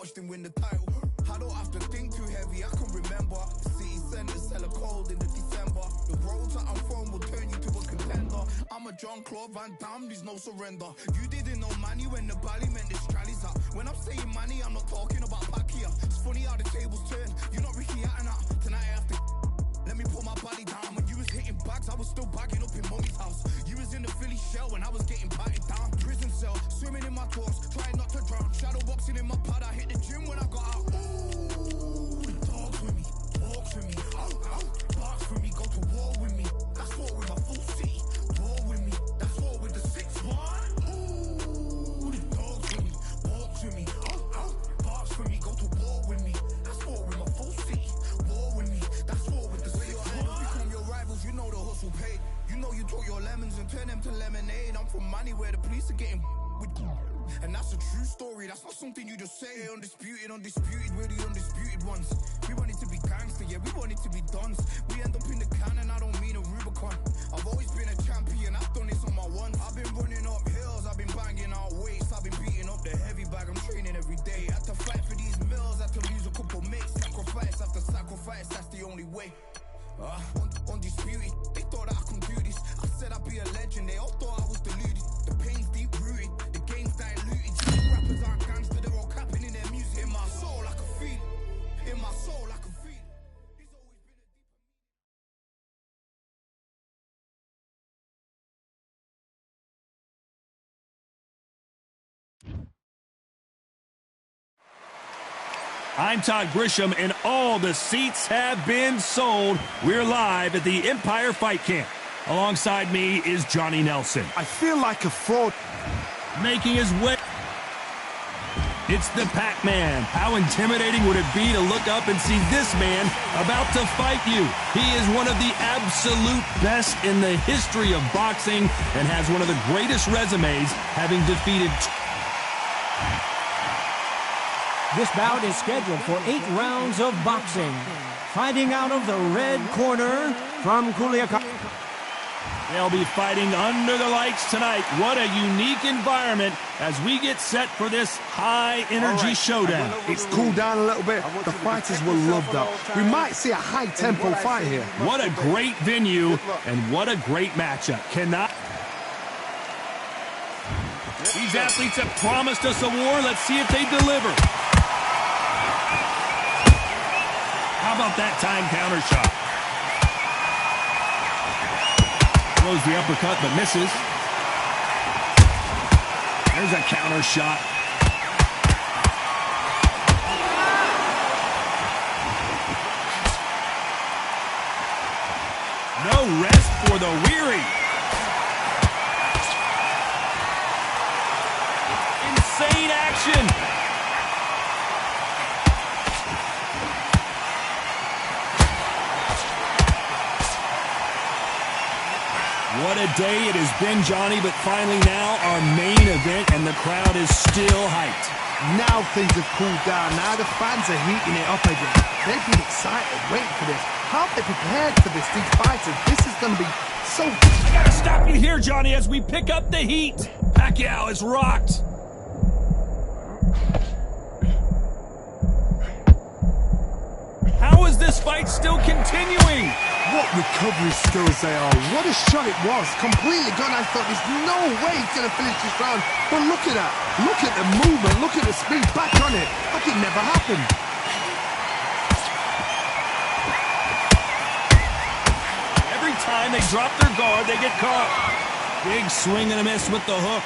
watched him win the title. I don't have to think too heavy, I can remember. The city center's hella cold in the December. The roads that I'm from will turn you to a contender. I'm a Jean-Claude Van Damme, there's no surrender. You didn't know money when the bally meant this trally's up. When I'm saying money, I'm not talking about Pacquiao. It's funny how the tables turn. You're not Ricky Hatton. Tonight I have to let me put my body down. When you was hitting bags, I was still bagging up in mommy's house. You was in the Philly shell when I was getting batted down. Prison cell, swimming in my thoughts, trying not to drown. Shadow boxing in my pad, I hit the gym when I got out. Ooh, the dogs with me, walks with me, barks with me, go to war with me. That's war with my full city. War with me, that's war with the 6-1. Ooh, the dogs with me, walks with me, barks with me, go to war with me. That's war with my full city. War with me, that's war with the 6-1. Become your rivals, you know the hustle paid. You know you took your lemons and turn them to lemonade. I'm from money where the police are getting with. And that's a true story, that's not something you just say. Undisputed, we're the undisputed ones. We want it to be gangster, yeah, we want it to be dons. We end up in the can and I don't mean a Rubicon. I've always been a champion, I've done this on my ones. I've been running up hills, I've been banging out weights. I've been beating up the heavy bag, I'm training every day. Had to fight for these mills, had to lose a couple mates. Sacrifice after sacrifice, that's the only way. Undisputed, they thought that I could do this. I said I'd be a legend, they all thought I was deluded. The pain's deep rooted, the game's diluted. Rappers aren't gangster, they're all capping in their music. In my soul I can feel it, in my soul I can feel it. There's always been a I'm Todd Grisham, and all the seats have been sold. We're live at the Empire Fight Camp. Alongside me is Johnny Nelson. I feel like a fraud. Making his way. It's the Pac-Man. How intimidating would it be to look up and see this man about to fight you? He is one of the absolute best in the history of boxing and has one of the greatest resumes, having defeated... This bout is scheduled for 8 rounds of boxing. Fighting out of the red corner from Culiacan. They'll be fighting under the lights tonight. What a unique environment as we get set for this high-energy showdown. It's cooled down a little bit. The fighters will love that. We might see a high-tempo fight here. What a great venue, and what a great matchup. These athletes have promised us a war. Let's see if they deliver. How about that time counter shot? Throws the uppercut but misses. There's a counter shot. No rest for the weary. Insane action. What a day it has been, Johnny, but finally now our main event, and the crowd is still hyped. Now things have cooled down. Now the fans are heating it up again. They've been excited, waiting for this. How have they prepared for this, these fighters? This is going to be so... I gotta stop you here, Johnny, as we pick up the heat. Pacquiao is rocked. How is this fight still continuing? What recovery skills they are. What a shot it was. Completely gone. I thought there's no way he's going to finish this round. But look at that. Look at the movement. Look at the speed. Back on it. Like it never happened. Every time they drop their guard, they get caught. Big swing and a miss with the hook.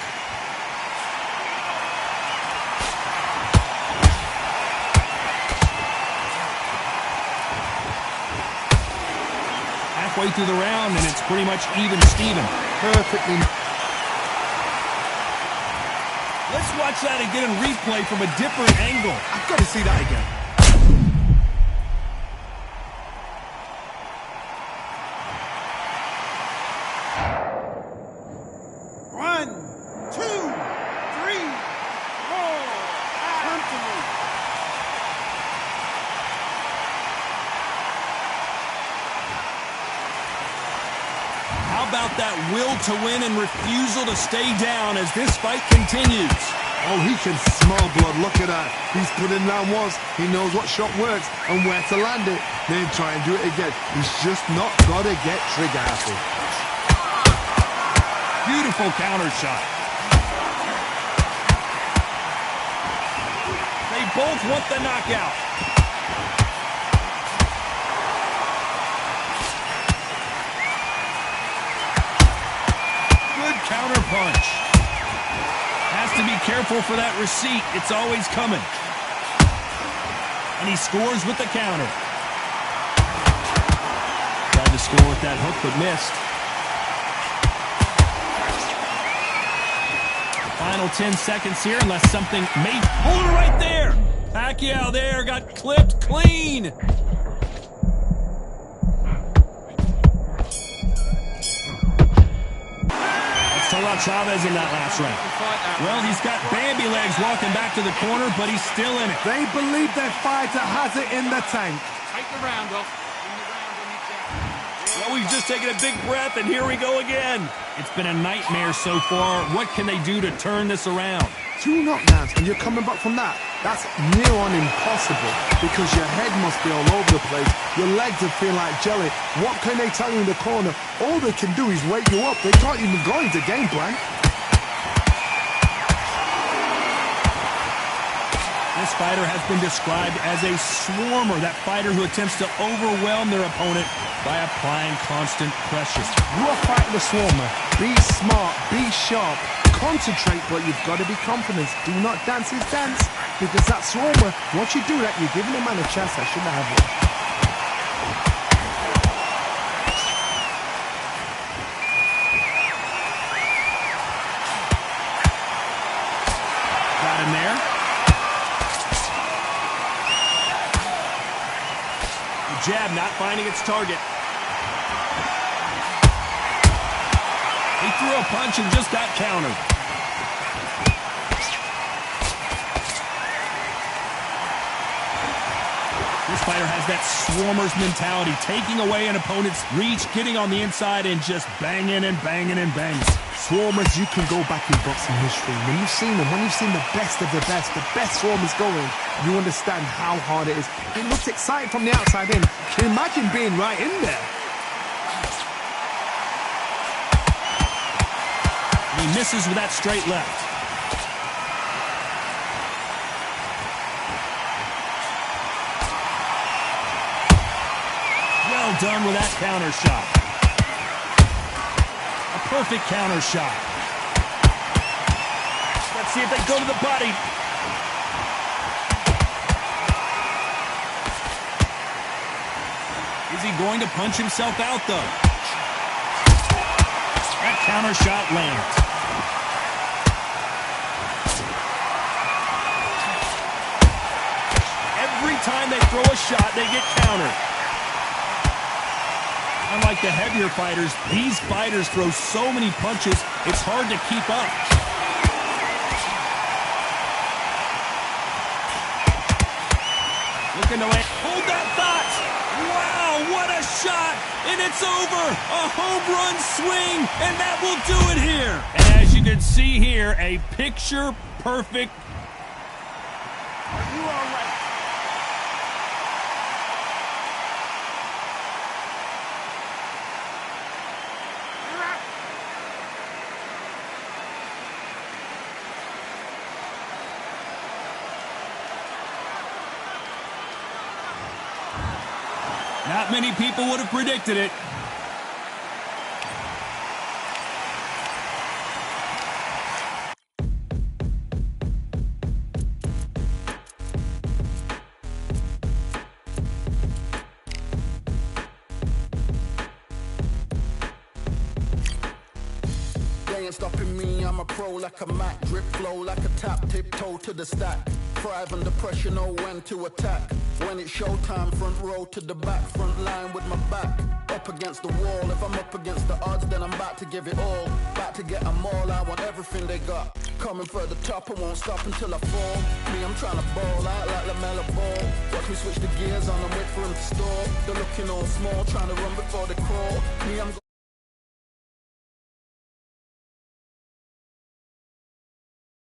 Halfway through the round, and it's pretty much even Steven. Perfectly. Let's watch that again and replay from a different angle. I've got to see that again. One, two, three, four. Come to me. How about that will to win and refusal to stay down as this fight continues? Oh, he can smell blood. Look at that. He's putting down walls. He knows what shot works and where to land it. Then try and do it again. He's just not got to get trigger happy. Beautiful counter shot. They both want the knockout. Good counter punch. Has to be careful for that receipt. It's always coming. And he scores with the counter. Tried to score with that hook, but missed. Final 10 seconds here, unless something may... Hold it right there! Pacquiao there got clipped clean. Chavez in that last round. Well, he's got Bambi legs walking back to the corner, but he's still in it. They believe their fighter has it in the tank. Take the round off. Well, we've just taken a big breath, and here we go again. It's been a nightmare so far. What can they do to turn this around? 2 knockdowns, and you're coming back from that. That's near on impossible, because your head must be all over the place. Your legs will feel like jelly. What can they tell you in the corner? All they can do is wake you up. They can't even go into game plan. This fighter has been described as a swarmer, that fighter who attempts to overwhelm their opponent by applying constant pressure. You are fighting the swarmer. Be smart, be sharp, concentrate, but you've got to be confident. Do not dance his dance, because that swarmer, once you do that, you're giving a man a chance that shouldn't have it. Got him there. The jab not finding its target. He threw a punch and just got countered. This fighter has that swarmer's mentality, taking away an opponent's reach, getting on the inside, and just banging and banging and banging. Swarmers, you can go back in boxing history. When you've seen them, when you've seen the best of the best swarmers going, you understand how hard it is. It looks exciting from the outside in. Imagine being right in there. He misses with that straight left. Well done with that counter shot. A perfect counter shot. Let's see if they go to the body. Is he going to punch himself out, though? That counter shot lands. Every time they throw a shot, they get countered. Unlike the heavier fighters, these fighters throw so many punches, it's hard to keep up. Looking to land. Hold that thought! Wow, what a shot! And it's over! A home run swing, and that will do it here! And as you can see here, a picture-perfect... Are you all right? Not many people would have predicted it. They ain't stopping me, I'm a pro like a Mac. Drip flow like a tap, tiptoe to the stack. Thrive under pressure, know when to attack. When it's showtime, front row to the back. Front line with my back up against the wall. If I'm up against the odds, then I'm about to give it all. About to get them all, I want everything they got. Coming for the top, I won't stop until I fall. Me, I'm trying to ball out like LaMelo Ball. Watch me switch the gears on and wait for him to stall. They're looking all small, trying to run before they crawl. Me, I'm